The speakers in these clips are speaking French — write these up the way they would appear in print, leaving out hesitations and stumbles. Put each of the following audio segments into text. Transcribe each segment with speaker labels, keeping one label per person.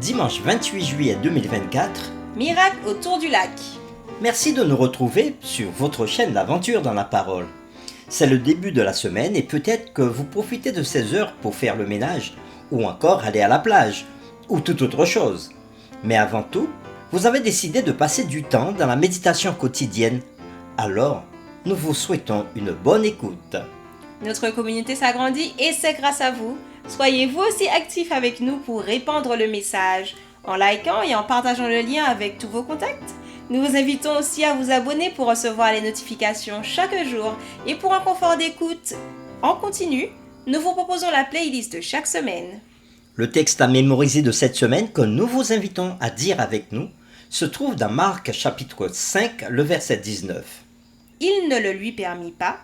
Speaker 1: dimanche 28 juillet 2024.
Speaker 2: Miracle autour du lac.
Speaker 1: Merci de nous retrouver sur votre chaîne L'Aventure dans la Parole. C'est le début de la semaine et peut-être que vous profitez de ces heures pour faire le ménage ou encore aller à la plage ou toute autre chose. Mais avant tout, vous avez décidé de passer du temps dans la méditation quotidienne. Alors, nous vous souhaitons une bonne écoute.
Speaker 2: Notre communauté s'agrandit et c'est grâce à vous. Soyez vous aussi actifs avec nous pour répandre le message en likant et en partageant le lien avec tous vos contacts. Nous vous invitons aussi à vous abonner pour recevoir les notifications chaque jour et pour un confort d'écoute en continu, nous vous proposons la playlist de chaque semaine.
Speaker 1: Le texte à mémoriser de cette semaine que nous vous invitons à dire avec nous se trouve dans Marc chapitre 5, le verset 19.
Speaker 2: Il ne le lui permit pas,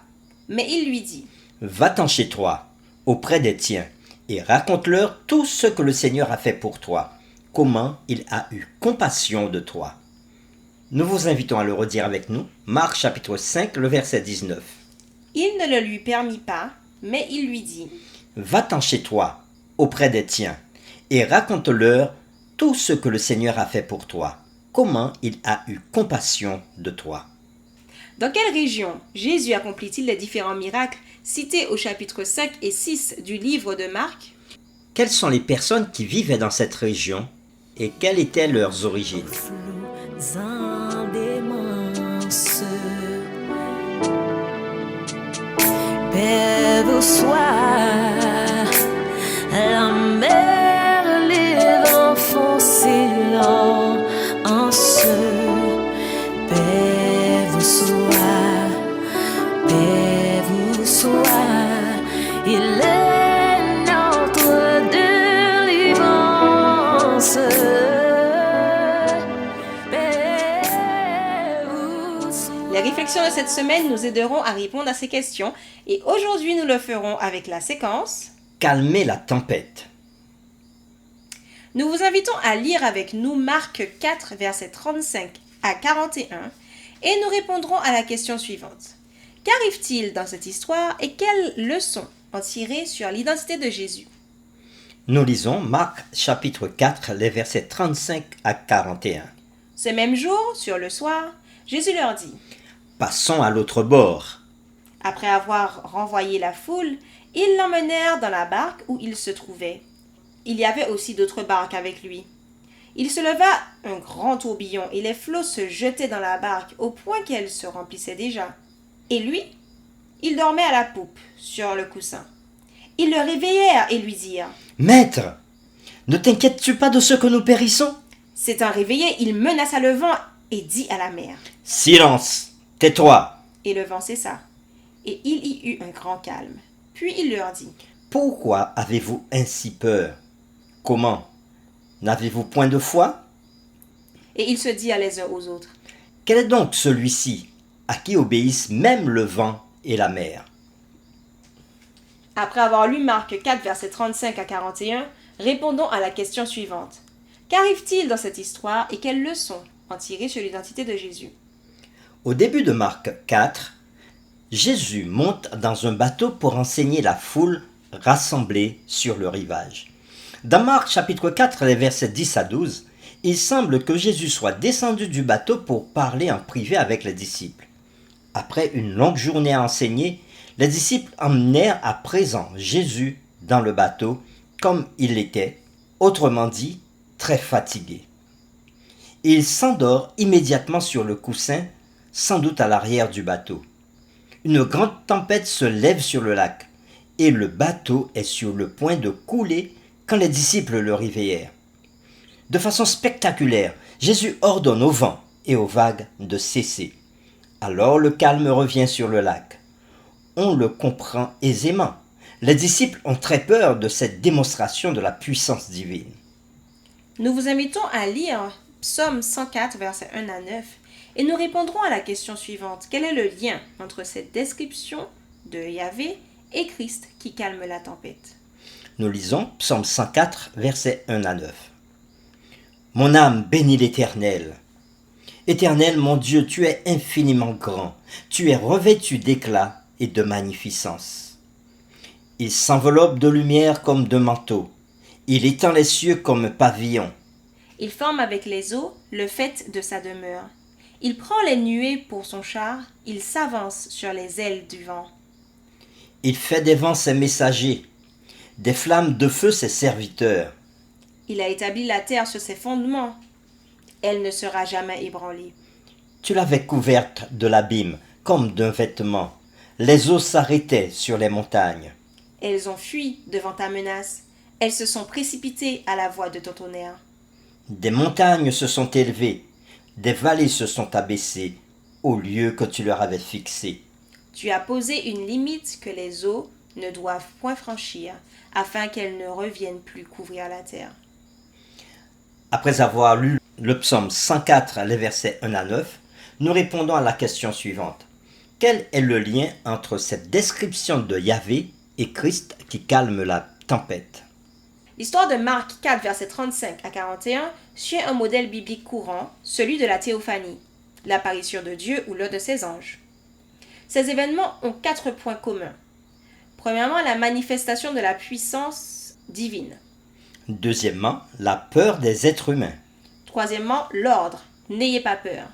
Speaker 2: mais il lui dit :
Speaker 1: Va-t'en chez toi, auprès des tiens, et raconte-leur tout ce que le Seigneur a fait pour toi, comment il a eu compassion de toi. Nous vous invitons à le redire avec nous, Marc chapitre 5, le verset 19.
Speaker 2: Il ne le lui permit pas, mais il lui dit :
Speaker 1: Va-t'en chez toi, auprès des tiens, et raconte-leur tout ce que le Seigneur a fait pour toi, comment il a eu compassion de toi.
Speaker 2: Dans quelle région Jésus accomplit-il les différents miracles cités au chapitre 5 et 6 du livre de Marc ?
Speaker 1: Quelles sont les personnes qui vivaient dans cette région et quelles étaient leurs origines ?
Speaker 3: Paix vous soit, la mer, les vents font silence. Paix vous soit, il est notre délivrance.
Speaker 2: Les réflexions de cette semaine nous aideront à répondre à ces questions et aujourd'hui nous le ferons avec la séquence
Speaker 1: Calmer la tempête.
Speaker 2: Nous vous invitons à lire avec nous Marc 4, versets 35 à 41 et nous répondrons à la question suivante. Qu'arrive-t-il dans cette histoire et quelles leçons en tirer sur l'identité de Jésus ?
Speaker 1: Nous lisons Marc chapitre 4, les versets 35 à 41.
Speaker 2: Ce même jour, sur le soir, Jésus leur dit :
Speaker 1: Passons à l'autre bord.
Speaker 2: Après avoir renvoyé la foule, ils l'emmenèrent dans la barque où il se trouvait. Il y avait aussi d'autres barques avec lui. Il se leva un grand tourbillon et les flots se jetaient dans la barque au point qu'elle se remplissait déjà. Et lui, il dormait à la poupe, sur le coussin. Ils le réveillèrent et lui dirent :
Speaker 1: Maître, ne t'inquiètes-tu pas de ce que nous périssons ?
Speaker 2: S'étant réveillé, il menaça le vent et dit à la mer :
Speaker 1: Silence, tais-toi.
Speaker 2: Et le vent cessa. Et il y eut un grand calme. Puis il leur dit :
Speaker 1: Pourquoi avez-vous ainsi peur ? Comment ? N'avez-vous point de foi ?
Speaker 2: Et ils se dirent les uns aux autres :
Speaker 1: Quel est donc celui-ci à qui obéissent même le vent et la mer ?
Speaker 2: Après avoir lu Marc 4, versets 35 à 41, répondons à la question suivante. Qu'arrive-t-il dans cette histoire et quelles leçons en tirer sur l'identité de Jésus ?
Speaker 1: Au début de Marc 4, Jésus monte dans un bateau pour enseigner la foule rassemblée sur le rivage. Dans Marc chapitre 4, les versets 10 à 12, il semble que Jésus soit descendu du bateau pour parler en privé avec les disciples. Après une longue journée à enseigner, les disciples emmenèrent à présent Jésus dans le bateau comme il l'était, autrement dit, très fatigué. Il s'endort immédiatement sur le coussin, sans doute à l'arrière du bateau. Une grande tempête se lève sur le lac et le bateau est sur le point de couler quand les disciples le réveillèrent. De façon spectaculaire, Jésus ordonne au vent et aux vagues de cesser. Alors le calme revient sur le lac. On le comprend aisément. Les disciples ont très peur de cette démonstration de la puissance divine.
Speaker 2: Nous vous invitons à lire Psaume 104, versets 1 à 9, et nous répondrons à la question suivante. Quel est le lien entre cette description de Yahvé et Christ qui calme la tempête ?
Speaker 1: Nous lisons Psaume 104, versets 1 à 9. Mon âme bénit l'Éternel. Éternel, mon Dieu, tu es infiniment grand. Tu es revêtu d'éclat et de magnificence. Il s'enveloppe de lumière comme de manteau. Il étend les cieux comme un pavillon.
Speaker 2: Il forme avec les eaux le fait de sa demeure. Il prend les nuées pour son char, il s'avance sur les ailes du vent.
Speaker 1: Il fait des vents ses messagers, des flammes de feu ses serviteurs.
Speaker 2: Il a établi la terre sur ses fondements. Elle ne sera jamais ébranlée.
Speaker 1: Tu l'avais couverte de l'abîme, comme d'un vêtement. Les eaux s'arrêtaient sur les montagnes.
Speaker 2: Elles ont fui devant ta menace. Elles se sont précipitées à la voix de ton tonnerre.
Speaker 1: Des montagnes se sont élevées, des vallées se sont abaissées au lieu que tu leur avais fixé.
Speaker 2: Tu as posé une limite que les eaux ne doivent point franchir, afin qu'elles ne reviennent plus couvrir la terre.
Speaker 1: Après avoir lu le psaume 104, les versets 1 à 9, nous répondons à la question suivante. Quel est le lien entre cette description de Yahvé et Christ qui calme la tempête?
Speaker 2: L'histoire de Marc 4, versets 35 à 41 suit un modèle biblique courant, celui de la théophanie, l'apparition de Dieu ou l'un de ses anges. Ces événements ont 4 points communs. Premièrement, la manifestation de la puissance divine.
Speaker 1: Deuxièmement, la peur des êtres humains.
Speaker 2: Troisièmement, l'ordre. N'ayez pas peur.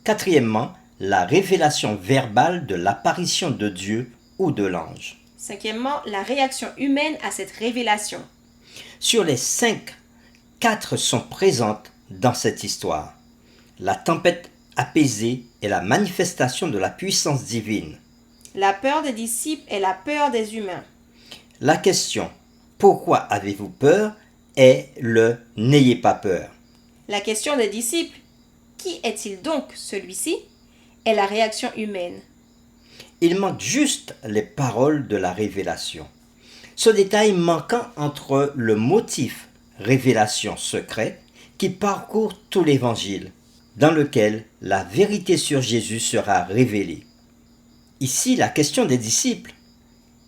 Speaker 1: Quatrièmement, la révélation verbale de l'apparition de Dieu ou de l'ange.
Speaker 2: Cinquièmement, la réaction humaine à cette révélation.
Speaker 1: Sur les 5, 4 sont présentes dans cette histoire. La tempête apaisée est la manifestation de la puissance divine.
Speaker 2: La peur des disciples est la peur des humains.
Speaker 1: La question « Pourquoi avez-vous peur ?» est le « N'ayez pas peur ».
Speaker 2: La question des disciples, qui est-il donc celui-ci, est la réaction humaine.
Speaker 1: Il manque juste les paroles de la révélation. Ce détail manquant entre le motif révélation secret qui parcourt tout l'évangile, dans lequel la vérité sur Jésus sera révélée. Ici, la question des disciples.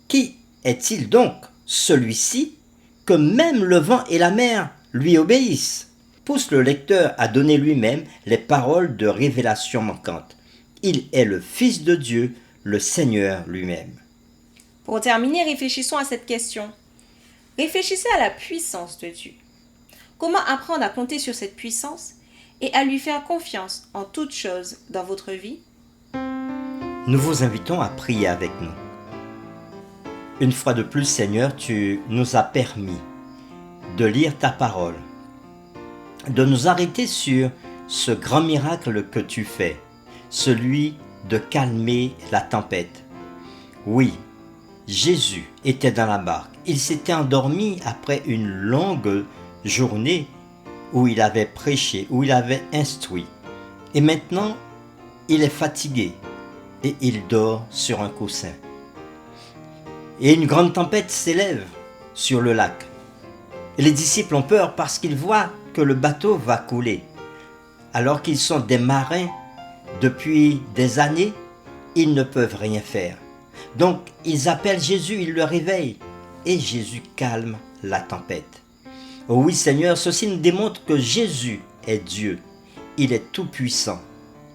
Speaker 1: Qui est-il donc celui-ci que même le vent et la mer lui obéissent? Pousse le lecteur à donner lui-même les paroles de révélation manquantes. Il est le Fils de Dieu, le Seigneur lui-même.
Speaker 2: Pour terminer, réfléchissons à cette question. Réfléchissez à la puissance de Dieu. Comment apprendre à compter sur cette puissance et à lui faire confiance en toutes choses dans votre vie?
Speaker 1: Nous vous invitons à prier avec nous. Une fois de plus, Seigneur, tu nous as permis de lire ta parole, de nous arrêter sur ce grand miracle que tu fais, celui de calmer la tempête. Oui, Jésus était dans la barque. Il s'était endormi après une longue journée où il avait prêché, où il avait instruit. Et maintenant, il est fatigué et il dort sur un coussin. Et une grande tempête s'élève sur le lac. Et les disciples ont peur parce qu'ils voient que le bateau va couler. Alors qu'ils sont des marins depuis des années, ils ne peuvent rien faire. Donc, ils appellent Jésus, ils le réveillent, et Jésus calme la tempête. Oh oui, Seigneur, ceci nous démontre que Jésus est Dieu. Il est tout-puissant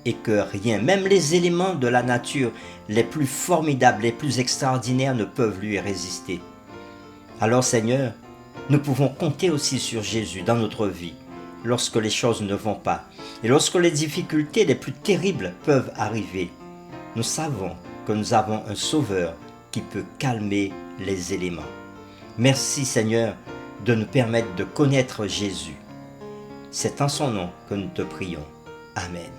Speaker 1: et que rien, même les éléments de la nature les plus formidables, les plus extraordinaires ne peuvent lui résister. Alors, Seigneur, nous pouvons compter aussi sur Jésus dans notre vie, lorsque les choses ne vont pas et lorsque les difficultés les plus terribles peuvent arriver. Nous savons que nous avons un Sauveur qui peut calmer les éléments. Merci Seigneur de nous permettre de connaître Jésus. C'est en son nom que nous te prions. Amen.